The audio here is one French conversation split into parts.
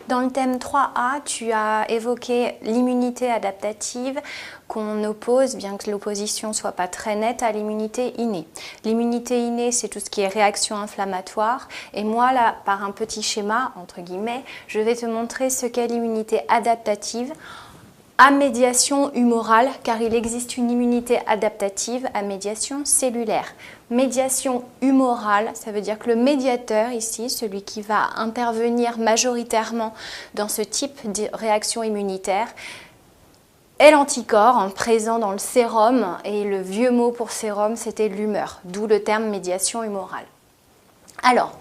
Dans le thème 3A, tu as évoqué l'immunité adaptative qu'on oppose, bien que l'opposition ne soit pas très nette, à l'immunité innée. L'immunité innée, c'est tout ce qui est réaction inflammatoire. Et moi, là, par un petit schéma, entre guillemets, je vais te montrer ce qu'est l'immunité adaptative à médiation humorale, car il existe une immunité adaptative à médiation cellulaire. Médiation humorale, ça veut dire que le médiateur ici, celui qui va intervenir majoritairement dans ce type de réaction immunitaire, est l'anticorps présent dans le sérum, et le vieux mot pour sérum, c'était l'humeur, d'où le terme médiation humorale. Alors,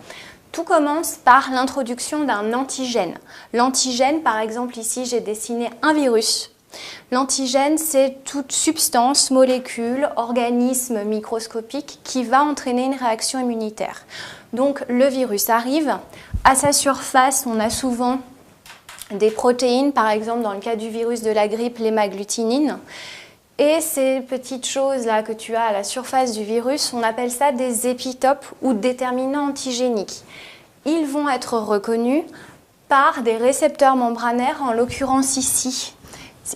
tout commence par l'introduction d'un antigène. L'antigène, par exemple, ici, j'ai dessiné un virus. L'antigène, c'est toute substance, molécule, organisme microscopique qui va entraîner une réaction immunitaire. Donc, le virus arrive. À sa surface, on a souvent des protéines, par exemple, dans le cas du virus de la grippe, l'hémagglutinine. Et ces petites choses-là que tu as à la surface du virus, on appelle ça des épitopes ou déterminants antigéniques. Ils vont être reconnus par des récepteurs membranaires, en l'occurrence ici.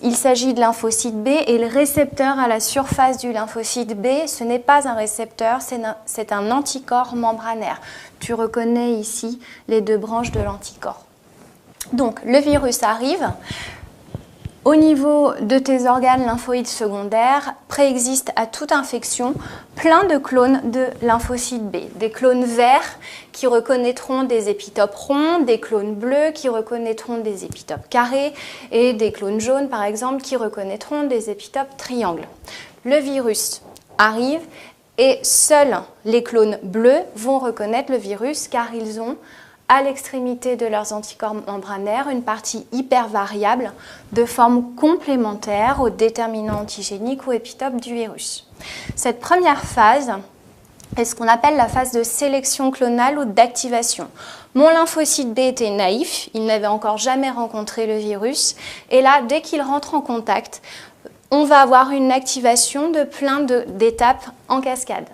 Il s'agit de lymphocyte B et le récepteur à la surface du lymphocyte B, ce n'est pas un récepteur, c'est un anticorps membranaire. Tu reconnais ici les deux branches de l'anticorps. Donc, le virus arrive. Au niveau de tes organes lymphoïdes secondaires, préexiste à toute infection plein de clones de lymphocytes B. Des clones verts qui reconnaîtront des épitopes ronds, des clones bleus qui reconnaîtront des épitopes carrés et des clones jaunes, par exemple, qui reconnaîtront des épitopes triangles. Le virus arrive et seuls les clones bleus vont reconnaître le virus car ils ont à l'extrémité de leurs anticorps membranaires une partie hyper variable de forme complémentaire aux déterminants antigéniques ou épitopes du virus. Cette première phase est ce qu'on appelle la phase de sélection clonale ou d'activation. Mon lymphocyte B était naïf, il n'avait encore jamais rencontré le virus, et là, dès qu'il rentre en contact, on va avoir une activation de plein d'étapes en cascade.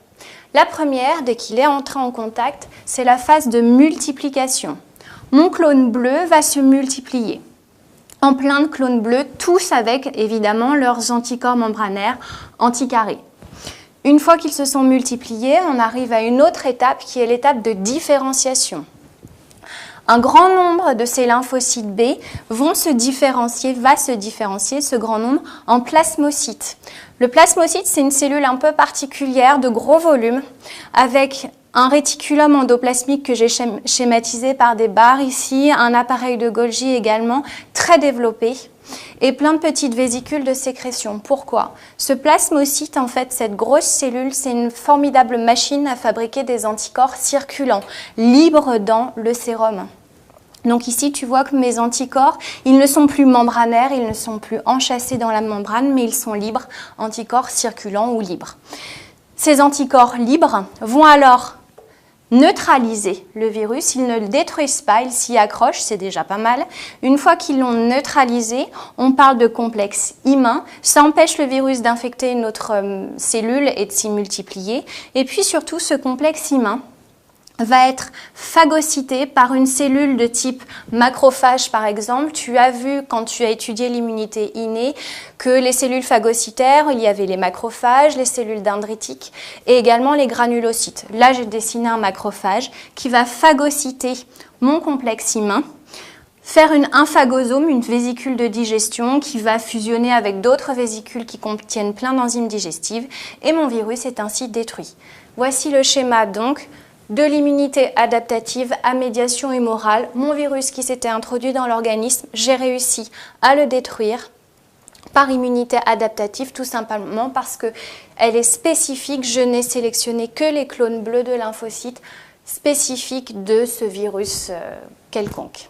La première, dès qu'il est entré en contact, c'est la phase de multiplication. Mon clone bleu va se multiplier en plein de clones bleus, tous avec évidemment leurs anticorps membranaires anticarrés. Une fois qu'ils se sont multipliés, on arrive à une autre étape qui est l'étape de différenciation. Un grand nombre de ces lymphocytes B va se différencier ce grand nombre en plasmocytes. Le plasmocyte, c'est une cellule un peu particulière de gros volume avec un réticulum endoplasmique que j'ai schématisé par des barres ici, un appareil de Golgi également très développé et plein de petites vésicules de sécrétion. Pourquoi? Ce plasmocyte, en fait, cette grosse cellule, c'est une formidable machine à fabriquer des anticorps circulants, libres dans le sérum. Donc ici, tu vois que mes anticorps, ils ne sont plus membranaires, ils ne sont plus enchâssés dans la membrane, mais ils sont libres, anticorps circulants ou libres. Ces anticorps libres vont alors neutraliser le virus, ils ne le détruisent pas, ils s'y accrochent, c'est déjà pas mal. Une fois qu'ils l'ont neutralisé, on parle de complexe immun, ça empêche le virus d'infecter notre cellule et de s'y multiplier. Et puis surtout, ce complexe immun va être phagocyté par une cellule de type macrophage par exemple. Tu as vu quand tu as étudié l'immunité innée que les cellules phagocytaires, il y avait les macrophages, les cellules dendritiques et également les granulocytes. Là, j'ai dessiné un macrophage qui va phagocyter mon complexe immun, faire un phagosome, une vésicule de digestion qui va fusionner avec d'autres vésicules qui contiennent plein d'enzymes digestives et mon virus est ainsi détruit. Voici le schéma donc de l'immunité adaptative à médiation humorale. Mon virus qui s'était introduit dans l'organisme, j'ai réussi à le détruire par immunité adaptative, tout simplement parce qu'elle est spécifique. Je n'ai sélectionné que les clones bleus de lymphocytes spécifiques de ce virus quelconque.